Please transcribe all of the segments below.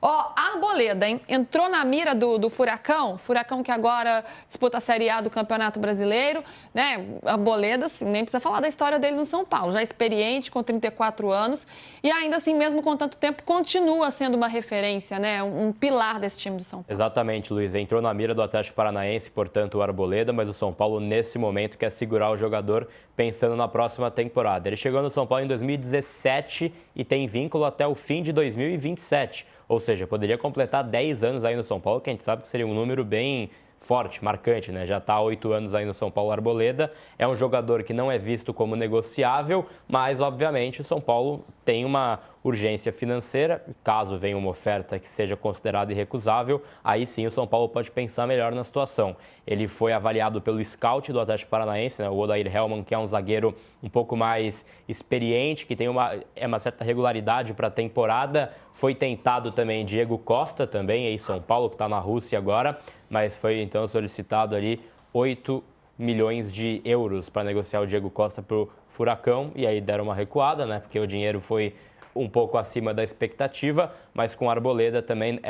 Ó, a Arboleda, hein? Entrou na mira do Furacão que agora disputa a Série A do Campeonato Brasileiro, né? A Arboleda, assim, nem precisa falar da história dele no São Paulo, já experiente, com 34 anos, e ainda assim, mesmo com tanto tempo, continua sendo uma referência, né? Um pilar desse time do São Paulo. Exatamente, Luiz. Entrou na mira do Atlético Paranaense, portanto, o Arboleda, mas o São Paulo, nesse momento, quer segurar o jogador pensando na próxima temporada. Ele chegou no São Paulo em 2017 e tem vínculo até o fim de 2027. Ou seja, poderia completar 10 anos aí no São Paulo, que a gente sabe que seria um número bem forte, marcante, né? Já está há 8 anos aí no São Paulo. Arboleda é um jogador que não é visto como negociável, mas, obviamente, o São Paulo tem uma urgência financeira. Caso venha uma oferta que seja considerada irrecusável, aí sim o São Paulo pode pensar melhor na situação. Ele foi avaliado pelo scout do Atlético Paranaense, né? O Odair Hellmann, que é um zagueiro um pouco mais experiente, que tem uma certa regularidade para a temporada. Foi tentado também Diego Costa, também aí São Paulo, que está na Rússia agora, mas foi então solicitado ali 8 milhões de euros para negociar o Diego Costa para o Furacão, e aí deram uma recuada, né? Porque o dinheiro foi um pouco acima da expectativa, mas com Arboleda também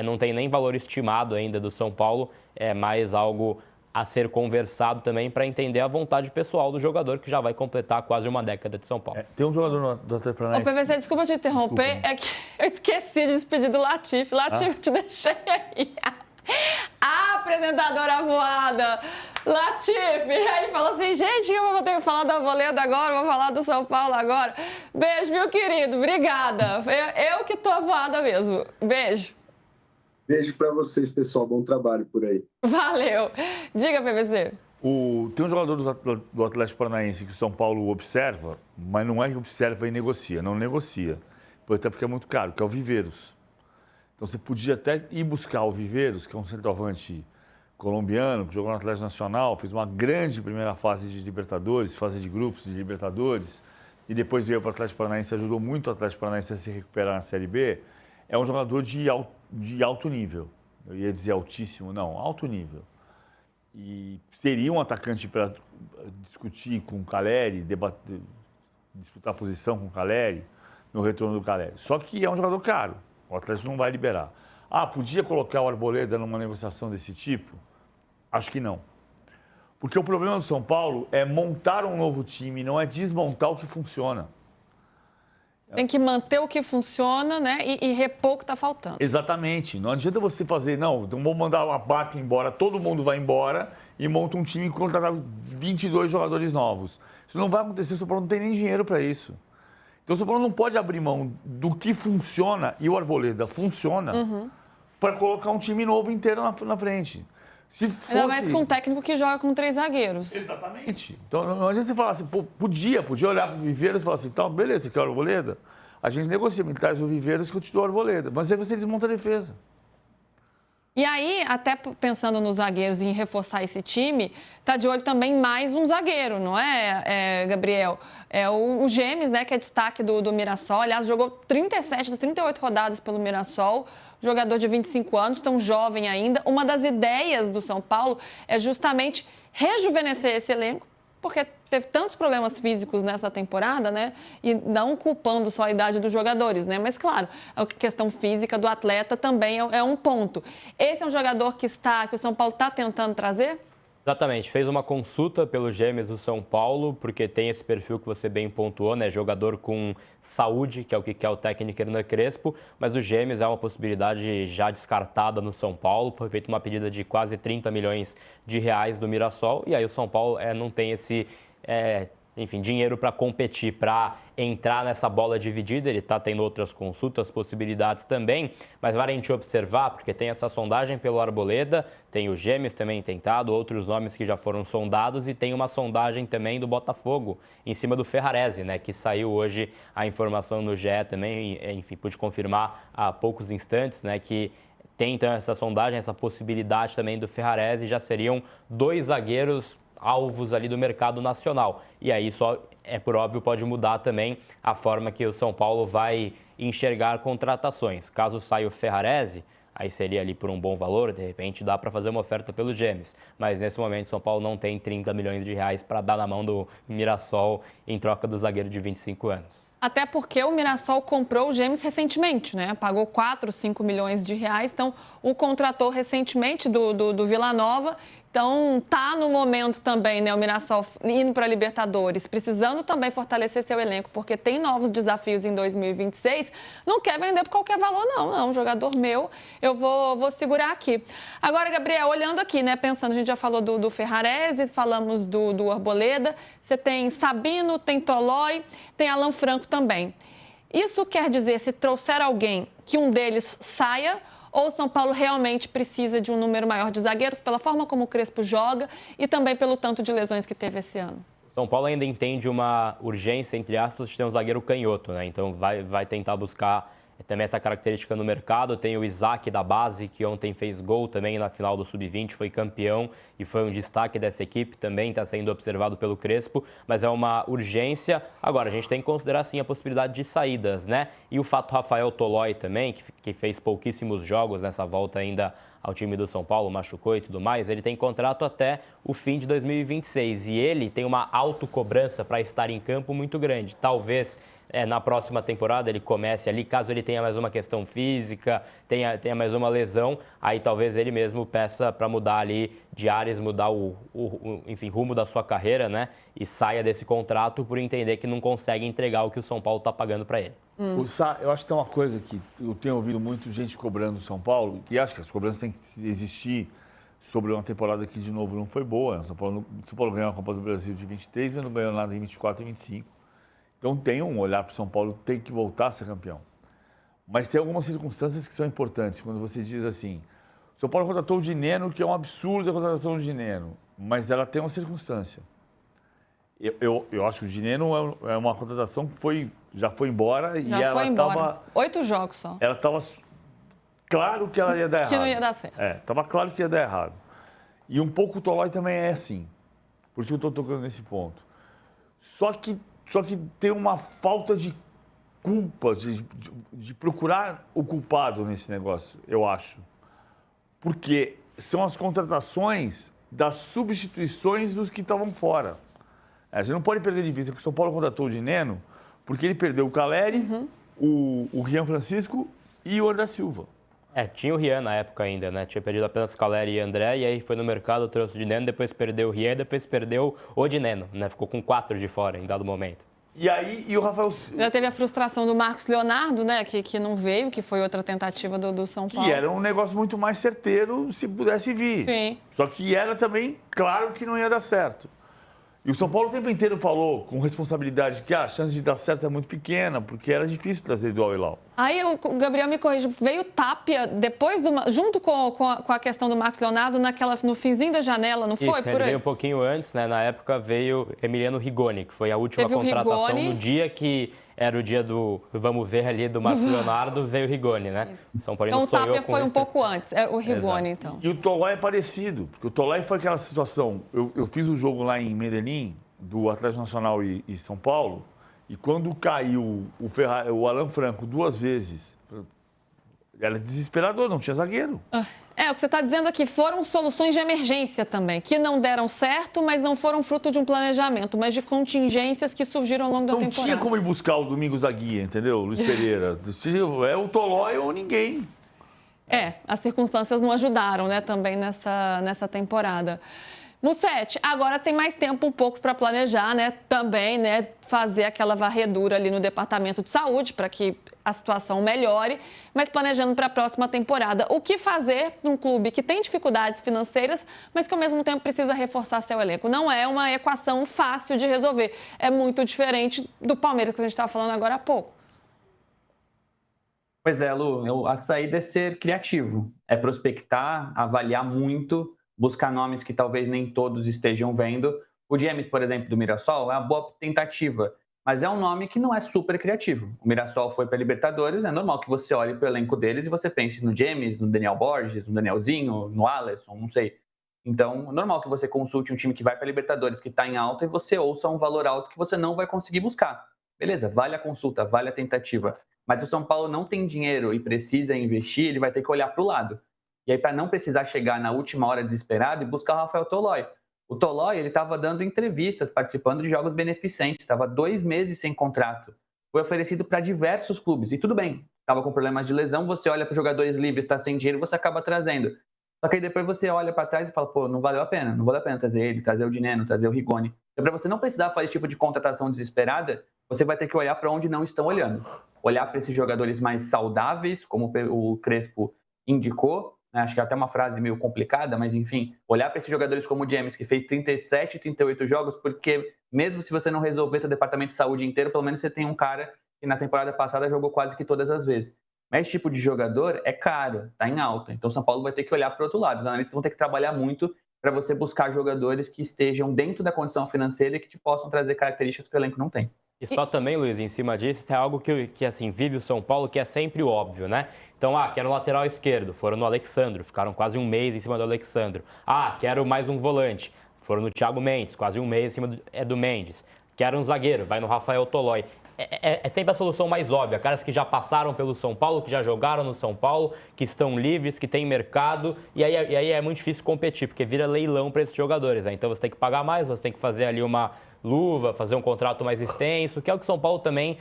não tem nem valor estimado ainda do São Paulo, é mais algo a ser conversado também para entender a vontade pessoal do jogador, que já vai completar quase uma década de São Paulo. Tem um jogador do Atlético Paranaense... Ô, PVC, desculpa te interromper, é que eu esqueci de despedir do Latifi. Latifi, te deixei aí. A apresentadora voada, Latifi. Aí ele falou assim, gente, eu vou ter que falar da Arboleda agora, vou falar do São Paulo agora. Beijo, meu querido, obrigada. Eu que tô voada mesmo. Beijo. Beijo para vocês, pessoal. Bom trabalho por aí. Valeu. Diga, PVC. Tem um jogador do Atlético Paranaense que o São Paulo observa, mas não é que observa e negocia, não negocia. Até porque é muito caro, que é o Viveiros. Então você podia até ir buscar o Viveiros, que é um centroavante colombiano, que jogou no Atlético Nacional, fez uma grande primeira fase de Libertadores, fase de grupos de Libertadores, e depois veio para o Atlético Paranaense, ajudou muito o Atlético Paranaense a se recuperar na Série B. É um jogador de alto nível. Eu ia dizer altíssimo, não, alto nível. E seria um atacante para discutir com o Caleri, disputar posição com o Caleri, no retorno do Caleri. Só que é um jogador caro. O Atlético não vai liberar. Podia colocar o Arboleda numa negociação desse tipo? Acho que não. Porque o problema do São Paulo é montar um novo time, não é desmontar o que funciona. Tem que manter o que funciona, né? E repor o que está faltando. Exatamente. Não adianta você fazer, não, então vamos mandar uma barca embora, todo mundo vai embora e monta um time e contratar 22 jogadores novos. Isso não vai acontecer, o São Paulo não tem nem dinheiro para isso. Então o São Paulo não pode abrir mão do que funciona, e o Arboleda funciona, para colocar um time novo inteiro na frente. Se fosse... Ainda mais com um técnico que joga com 3 zagueiros. Exatamente. Então não adianta você falar assim, podia olhar para o Viveiros e falar assim, então, beleza, você quer o Arboleda? A gente negocia, me traz o Viveiros e continua o Arboleda. Mas aí você desmonta a defesa. E aí, até pensando nos zagueiros e em reforçar esse time, tá de olho também mais um zagueiro, não é, Gabriel? É o Gemes, né, que é destaque do Mirassol. Aliás, jogou 37 das 38 rodadas pelo Mirassol, jogador de 25 anos, tão jovem ainda. Uma das ideias do São Paulo é justamente rejuvenescer esse elenco, porque teve tantos problemas físicos nessa temporada, né? E não culpando só a idade dos jogadores, né? Mas, claro, a questão física do atleta também é um ponto. Esse é um jogador que o São Paulo está tentando trazer? Exatamente, fez uma consulta pelo Gêmeos do São Paulo, porque tem esse perfil que você bem pontuou, né? Jogador com saúde, que é o que quer o técnico Hernan Crespo, mas o Gêmeos é uma possibilidade já descartada no São Paulo. Foi feita uma pedida de quase 30 milhões de reais do Mirassol, e aí o São Paulo não tem esse dinheiro para competir, para entrar nessa bola dividida. Ele está tendo outras consultas, possibilidades também, mas vale a gente observar, porque tem essa sondagem pelo Arboleda, tem o Gêmeos também tentado, outros nomes que já foram sondados, e tem uma sondagem também do Botafogo, em cima do Ferrarese, né, que saiu hoje a informação no GE também, enfim, pude confirmar há poucos instantes, né, que tem então essa sondagem, essa possibilidade também do Ferrarese, já seriam 2 zagueiros alvos ali do mercado nacional. E aí só, por óbvio, pode mudar também a forma que o São Paulo vai enxergar contratações. Caso saia o Ferrarese, aí seria ali por um bom valor, de repente dá para fazer uma oferta pelos Gêmeos. Mas nesse momento o São Paulo não tem 30 milhões de reais para dar na mão do Mirassol em troca do zagueiro de 25 anos. Até porque o Mirassol comprou o Gêmeos recentemente, né? Pagou 4, 5 milhões de reais. Então, o contratou recentemente do Vila Nova. Então, tá no momento também, né? O Mirassol indo para a Libertadores, precisando também fortalecer seu elenco, porque tem novos desafios em 2026. Não quer vender por qualquer valor, não. Não, jogador meu, eu vou segurar aqui. Agora, Gabriel, olhando aqui, né? Pensando, a gente já falou do Ferrarese, falamos do Arboleda. Você tem Sabino, tem Tolói, tem Alan Franco também. Isso quer dizer, se trouxer alguém, que um deles saia, ou São Paulo realmente precisa de um número maior de zagueiros, pela forma como o Crespo joga e também pelo tanto de lesões que teve esse ano? São Paulo ainda entende uma urgência, entre aspas, de ter um zagueiro canhoto, né? Então vai tentar buscar também essa característica no mercado. Tem o Isaac da base, que ontem fez gol também na final do Sub-20, foi campeão e foi um destaque dessa equipe, também está sendo observado pelo Crespo, mas é uma urgência. Agora, a gente tem que considerar, sim, a possibilidade de saídas, né? E o fato Rafael Tolói também, que fez pouquíssimos jogos nessa volta ainda ao time do São Paulo, machucou e tudo mais, ele tem contrato até o fim de 2026 e ele tem uma autocobrança para estar em campo muito grande. Talvez na próxima temporada ele comece ali, caso ele tenha mais uma questão física, tenha mais uma lesão, aí talvez ele mesmo peça para mudar ali de áreas, mudar enfim, rumo da sua carreira, né? E saia desse contrato por entender que não consegue entregar o que o São Paulo está pagando para ele. Eu acho que tem uma coisa que eu tenho ouvido muito gente cobrando o São Paulo, e acho que as cobranças têm que existir sobre uma temporada que, de novo, não foi boa. O São Paulo ganhou a Copa do Brasil de 23, mas não ganhou nada em 24 e 25. Então tem um olhar para o São Paulo, tem que voltar a ser campeão. Mas tem algumas circunstâncias que são importantes. Quando você diz assim, o São Paulo contratou o Dineno, que é um absurdo a contratação do Dineno, mas ela tem uma circunstância. Eu acho que o Dineno é uma contratação que já foi embora e ela estava... 8 jogos só. Ela estava claro que ela ia dar errado. Que não ia dar certo. Estava claro que ia dar errado. E um pouco o Tolói também é assim. Por isso que eu estou tocando nesse ponto. Só que tem uma falta de culpa, de procurar o culpado nesse negócio, eu acho. Porque são as contratações das substituições dos que estavam fora. A gente não pode perder de vista que o São Paulo contratou o Dineno porque ele perdeu o Caleri, o Rian Francisco e o André Silva. Tinha o Rian na época ainda, né? Tinha perdido apenas Caleri e André, e aí foi no mercado, trouxe o Dineno, depois perdeu o Rian, depois perdeu o Dineno, né? Ficou com 4 de fora em dado momento. E o Rafael... Já teve a frustração do Marcos Leonardo, né? Que não veio, que foi outra tentativa do São Paulo. Que era um negócio muito mais certeiro se pudesse vir. Sim. Só que era também claro que não ia dar certo. E o São Paulo o tempo inteiro falou com responsabilidade que a chance de dar certo é muito pequena, porque era difícil trazer do Al-Hilal. Aí o Gabriel me corrige, veio Tapia depois junto com a questão do Marcos Leonardo no finzinho da janela, não foi? Isso, ele veio um pouquinho antes, né? Na época veio Emiliano Rigoni, que foi a última contratação no dia que era o dia do vamos ver ali do Marcos Leonardo, veio o Rigoni, né? São Paulo então o Tapia foi um pouco antes, o Rigoni, então. E o Tolói é parecido, porque o Tolói foi aquela situação, eu fiz um jogo lá em Medellín, do Atlético Nacional e São Paulo, e quando caiu o Alan Franco 2 vezes, era desesperador, não tinha zagueiro. O que você está dizendo aqui, foram soluções de emergência também, que não deram certo, mas não foram fruto de um planejamento, mas de contingências que surgiram ao longo da temporada. Não tinha como ir buscar o Domingos da Guia, entendeu? Luiz Pereira. É o Tolói ou ninguém. As circunstâncias não ajudaram, né, também nessa temporada. Mussete, agora tem mais tempo um pouco para planejar, né? Também, né? Fazer aquela varredura ali no Departamento de Saúde para que a situação melhore, mas planejando para a próxima temporada. O que fazer num clube que tem dificuldades financeiras, mas que ao mesmo tempo precisa reforçar seu elenco? Não é uma equação fácil de resolver. É muito diferente do Palmeiras que a gente estava falando agora há pouco. Pois é, Lu, a saída é ser criativo, é prospectar, avaliar muito, buscar nomes que talvez nem todos estejam vendo. O James, por exemplo, do Mirassol, é uma boa tentativa, mas é um nome que não é super criativo. O Mirassol foi para a Libertadores, é normal que você olhe para o elenco deles e você pense no James, no Daniel Borges, no Danielzinho, no Alisson, não sei. Então, é normal que você consulte um time que vai para a Libertadores, que está em alta, e você ouça um valor alto que você não vai conseguir buscar. Beleza, vale a consulta, vale a tentativa. Mas se o São Paulo não tem dinheiro e precisa investir, ele vai ter que olhar para o lado. E aí, para não precisar chegar na última hora desesperado e buscar o Rafael Tolói. O Tolói, ele estava dando entrevistas, participando de jogos beneficentes, estava 2 meses sem contrato. foi oferecido para diversos clubes. E tudo bem, estava com problemas de lesão, você olha para os jogadores livres, está sem dinheiro, você acaba trazendo. Só que aí depois você olha para trás e fala, pô, não valeu a pena trazer ele, trazer o Dineno, trazer o Rigoni. Então, para você não precisar fazer esse tipo de contratação desesperada, você vai ter que olhar para onde não estão olhando. Olhar para esses jogadores mais saudáveis, como o Crespo indicou, né? Acho que é até uma frase meio complicada, mas enfim, olhar para esses jogadores como o James, que fez 37, 38 jogos, porque mesmo se você não resolver seu departamento de saúde inteiro, pelo menos você tem um cara que na temporada passada jogou quase que todas as vezes. Mas esse tipo de jogador é caro, está em alta. Então, São Paulo vai ter que olhar para o outro lado. Os analistas vão ter que trabalhar muito para você buscar jogadores que estejam dentro da condição financeira e que te possam trazer características que o elenco não tem. E só também, Luiz, em cima disso, tem algo que assim, vive o São Paulo, que é sempre o óbvio, né? Então, quero um lateral esquerdo, foram no Alexandro, ficaram quase um mês em cima do Alexandro. Quero mais um volante, foram no Thiago Mendes, quase um mês em cima do Mendes. Quero um zagueiro, vai no Rafael Tolói. É sempre a solução mais óbvia, caras que já passaram pelo São Paulo, que já jogaram no São Paulo, que estão livres, que têm mercado, e aí é muito difícil competir, porque vira leilão para esses jogadores, né? Então você tem que pagar mais, você tem que fazer ali uma luva, fazer um contrato mais extenso, que é o que o São Paulo também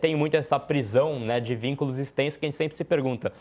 tem muito essa prisão, né, de vínculos extensos, que a gente sempre se pergunta,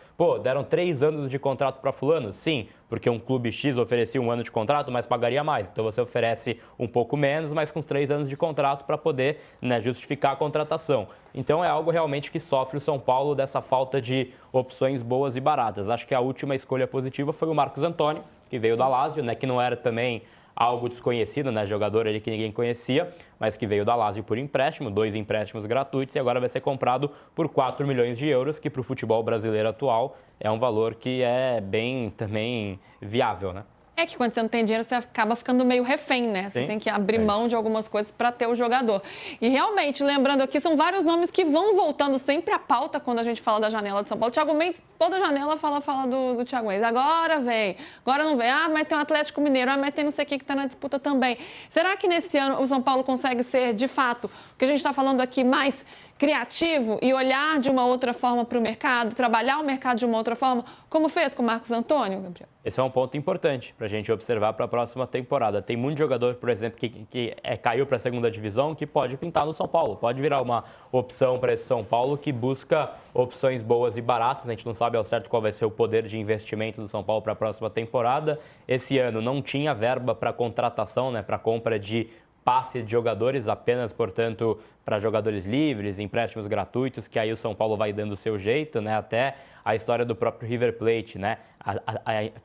deram 3 anos de contrato para fulano? Sim, porque um clube X oferecia 1 ano de contrato, mas pagaria mais. Então você oferece um pouco menos, mas com 3 anos de contrato para poder, né, justificar a contratação. Então é algo realmente que sofre o São Paulo dessa falta de opções boas e baratas. Acho que a última escolha positiva foi o Marcos Antônio, que veio da Lazio, né, que não era também algo desconhecido, né? Jogador ali que ninguém conhecia, mas que veio da Lazio por empréstimo, 2 empréstimos gratuitos, e agora vai ser comprado por 4 milhões de euros, que para o futebol brasileiro atual é um valor que é bem também viável, né? É que quando você não tem dinheiro, você acaba ficando meio refém, né? Você tem que abrir mão de algumas coisas para ter o jogador. E realmente, lembrando aqui, são vários nomes que vão voltando sempre à pauta quando a gente fala da janela de São Paulo. Thiago Mendes, toda janela fala do Thiago Mendes. Agora vem, agora não vem. Mas tem o Atlético Mineiro, mas tem não sei o que está na disputa também. Será que nesse ano o São Paulo consegue ser, de fato, o que a gente está falando aqui, mais criativo e olhar de uma outra forma para o mercado, trabalhar o mercado de uma outra forma, como fez com o Marcos Antônio, Gabriel? Esse é um ponto importante para a gente observar para a próxima temporada. Tem muito jogador, por exemplo, que caiu para a segunda divisão, que pode pintar no São Paulo. Pode virar uma opção para esse São Paulo que busca opções boas e baratas. A gente não sabe ao certo qual vai ser o poder de investimento do São Paulo para a próxima temporada. Esse ano não tinha verba para contratação, né, para compra de passe de jogadores, apenas, portanto, para jogadores livres, empréstimos gratuitos, que aí o São Paulo vai dando o seu jeito, né? Até a história do próprio River Plate, né?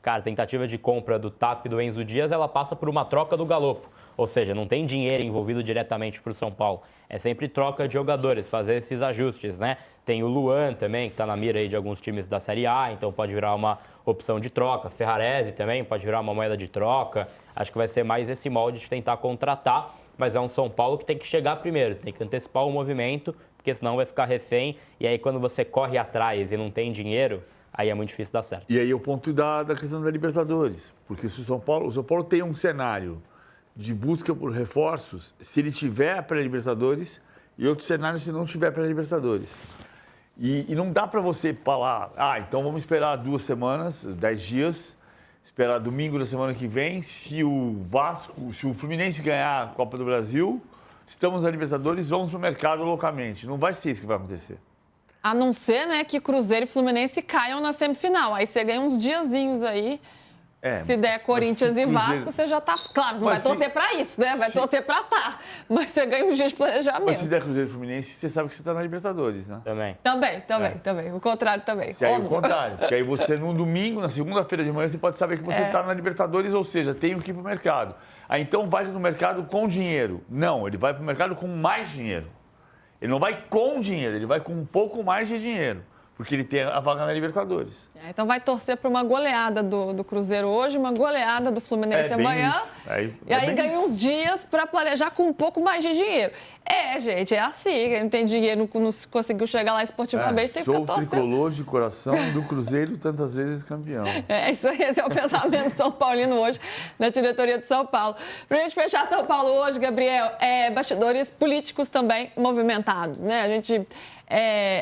A tentativa de compra do TAP e do Enzo Dias, ela passa por uma troca do Galopo. Ou seja, não tem dinheiro envolvido diretamente para o São Paulo. É sempre troca de jogadores, fazer esses ajustes, né? Tem o Luan também, que está na mira aí de alguns times da Série A, então pode virar uma opção de troca. Ferrarese também pode virar uma moeda de troca. Acho que vai ser mais esse molde de tentar contratar, mas é um São Paulo que tem que chegar primeiro, tem que antecipar o movimento, porque senão vai ficar refém. E aí quando você corre atrás e não tem dinheiro, aí é muito difícil dar certo. E aí o ponto da questão da Libertadores, porque se o São Paulo tem um cenário de busca por reforços, se ele tiver pré-Libertadores, e outro cenário se não tiver pré-Libertadores. E não dá para você falar, então vamos esperar 2 semanas, 10 dias, esperar domingo da semana que vem, se o Fluminense ganhar a Copa do Brasil, estamos na Libertadores, vamos para o mercado loucamente. Não vai ser isso que vai acontecer. A não ser, né, que Cruzeiro e Fluminense caiam na semifinal. Aí você ganha uns diazinhos aí. Se der Corinthians e Vasco, você já tá... Claro, não vai torcer para isso, né? Vai torcer para Mas você ganha uns dias de planejamento. Mas se der Cruzeiro e Fluminense, você sabe que você está na Libertadores, né? Também. O contrário também. Aí, o contrário. Porque aí você, no domingo, na segunda-feira de manhã, você pode saber que você está na Libertadores, ou seja, tem que ir para o mercado. Aí então vai no mercado com dinheiro. Não, ele vai para o mercado com mais dinheiro. Ele não vai com dinheiro, ele vai com um pouco mais de dinheiro. Porque ele tem a vaga na Libertadores. Então vai torcer para uma goleada do Cruzeiro hoje, uma goleada do Fluminense amanhã. E aí ganha uns dias para planejar com um pouco mais de dinheiro. Gente, é assim. Quem não tem dinheiro, não conseguiu chegar lá esportivamente, tem que ficar torcendo. Sou tricolor de coração do Cruzeiro, tantas vezes campeão. Isso aí, esse é o pensamento São Paulino hoje, na diretoria de São Paulo. Para a gente fechar São Paulo hoje, Gabriel, bastidores políticos também movimentados, né? A gente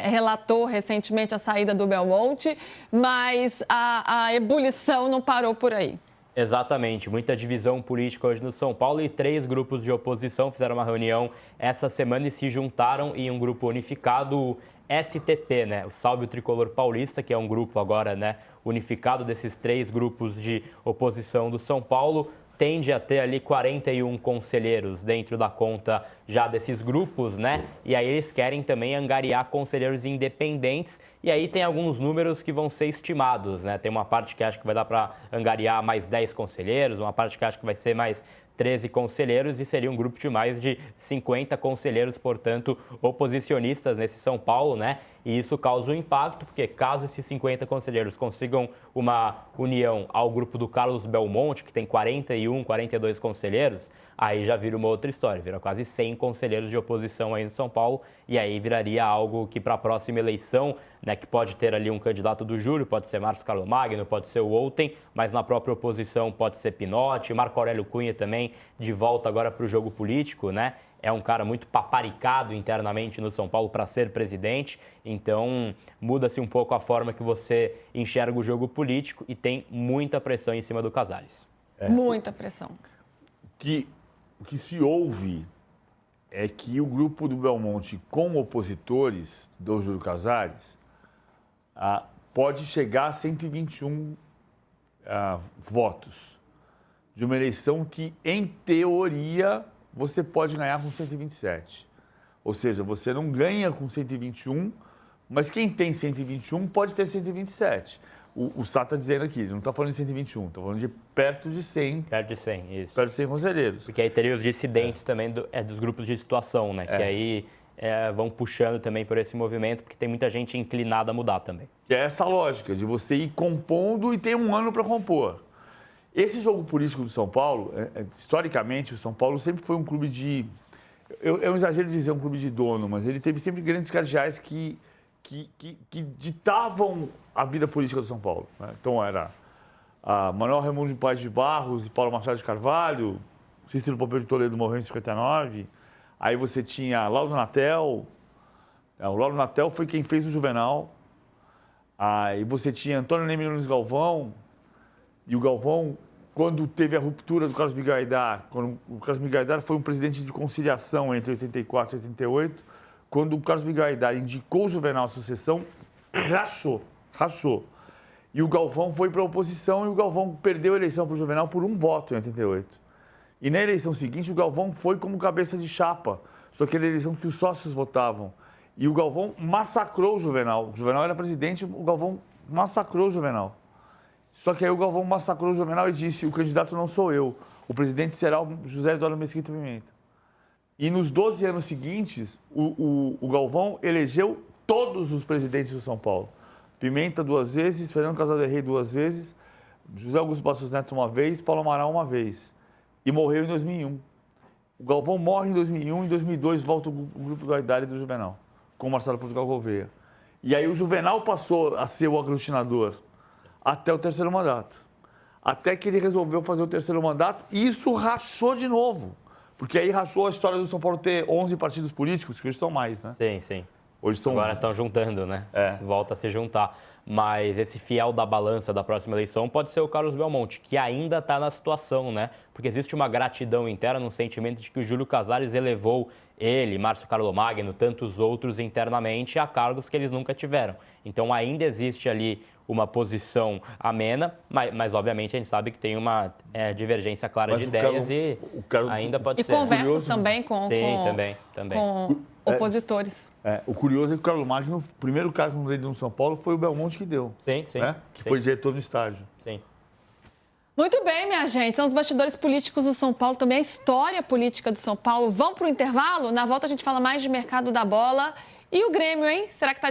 relatou recentemente a saída do Belmonte, mas a ebulição não parou por aí. Exatamente, muita divisão política hoje no São Paulo e 3 grupos de oposição fizeram uma reunião essa semana e se juntaram em um grupo unificado, o STP, né? O Salve o Tricolor Paulista, que é um grupo agora, né, unificado desses 3 grupos de oposição do São Paulo. Tende a ter ali 41 conselheiros dentro da conta já desses grupos, né? E aí eles querem também angariar conselheiros independentes. E aí tem alguns números que vão ser estimados, né? Tem uma parte que acha que vai dar para angariar mais 10 conselheiros, uma parte que acha que vai ser mais 13 conselheiros e seria um grupo de mais de 50 conselheiros, portanto, oposicionistas nesse São Paulo, né? E isso causa um impacto, porque caso esses 50 conselheiros consigam uma união ao grupo do Carlos Belmonte, que tem 41, 42 conselheiros, aí já vira uma outra história, vira quase 100 conselheiros de oposição aí no São Paulo, e aí viraria algo que para a próxima eleição, né, que pode ter ali um candidato do Júlio, pode ser Márcio Carlos Magno, pode ser o Outem, mas na própria oposição pode ser Pinotti, Marco Aurélio Cunha também de volta agora para o jogo político, né? É um cara muito paparicado internamente no São Paulo para ser presidente, então muda-se um pouco a forma que você enxerga o jogo político e tem muita pressão em cima do Casares. Muita pressão. O que se ouve é que o grupo do Belmonte com opositores do Júlio Casares pode chegar a 121 votos de uma eleição que, em teoria, você pode ganhar com 127. Ou seja, você não ganha com 121, mas quem tem 121 pode ter 127. O Sá está dizendo aqui, ele não está falando de 121, está falando de perto de 100. Perto de 100, isso. Perto de 100 conselheiros. Porque aí teria os dissidentes também dos grupos de situação, né? Que aí vão puxando também por esse movimento, porque tem muita gente inclinada a mudar também. Que é essa lógica de você ir compondo e ter um ano para compor. Esse jogo político do São Paulo, historicamente, o São Paulo sempre foi um clube de... É um exagero dizer um clube de dono, mas ele teve sempre grandes cardeais que ditavam a vida política do São Paulo, né? Então era Manuel Raimundo de Paes de Barros e Paulo Machado de Carvalho, Cícero Pompeu de Toledo morreu em 59, aí você tinha Laudo Natel, o Laudo Natel foi quem fez o Juvenal, aí você tinha Antônio Ney Nunes Galvão, e o Galvão, quando teve a ruptura do Carlos Miguel Aidar, quando o Carlos Miguel Aidar foi um presidente de conciliação entre 84 e 88, quando o Carlos Miguel Aidar indicou o Juvenal à sucessão, rachou. E o Galvão foi para a oposição e o Galvão perdeu a eleição para o Juvenal por 1 voto em 88. E na eleição seguinte, o Galvão foi como cabeça de chapa, só que era a eleição que os sócios votavam. E o Galvão massacrou o Juvenal. O Juvenal era presidente, o Galvão massacrou o Juvenal. Só que aí o Galvão massacrou o Juvenal e disse, o candidato não sou eu, o presidente será o José Eduardo Mesquita Pimenta. E nos 12 anos seguintes, o Galvão elegeu todos os presidentes do São Paulo. Pimenta 2 vezes, Fernando Casal Rey 2 vezes, José Augusto Passos Neto 1 vez, Paulo Amaral 1 vez. E morreu em 2001. O Galvão morre em 2001, em 2002 volta o grupo do Aidar e do Juvenal, com o Marcelo Portugal Gouveia. E aí o Juvenal passou a ser o aglutinador até o 3º mandato. Até que ele resolveu fazer o 3º mandato e isso rachou de novo. Porque aí rachou a história do São Paulo ter 11 partidos políticos, que hoje são mais, né? Sim. Hoje são Agora 11. estão juntando, né? Volta a se juntar. Mas esse fiel da balança da próxima eleição pode ser o Carlos Belmonte, que ainda está na situação, né? Porque existe uma gratidão interna, um sentimento de que o Júlio Casares elevou ele, Márcio Carlos Magno, tantos outros internamente a cargos que eles nunca tiveram. Então ainda existe ali uma posição amena, mas obviamente a gente sabe que tem uma divergência clara de ideias ainda pode ser. E conversas também também. Com opositores. O curioso é que o Carlos Magno, o primeiro cargo dele no São Paulo foi o Belmonte que deu. Sim. Né? Que foi diretor no estágio. Sim. Muito bem, minha gente. São os bastidores políticos do São Paulo, também a história política do São Paulo. Vamos para o intervalo? Na volta a gente fala mais de mercado da bola. E o Grêmio, hein? Será que está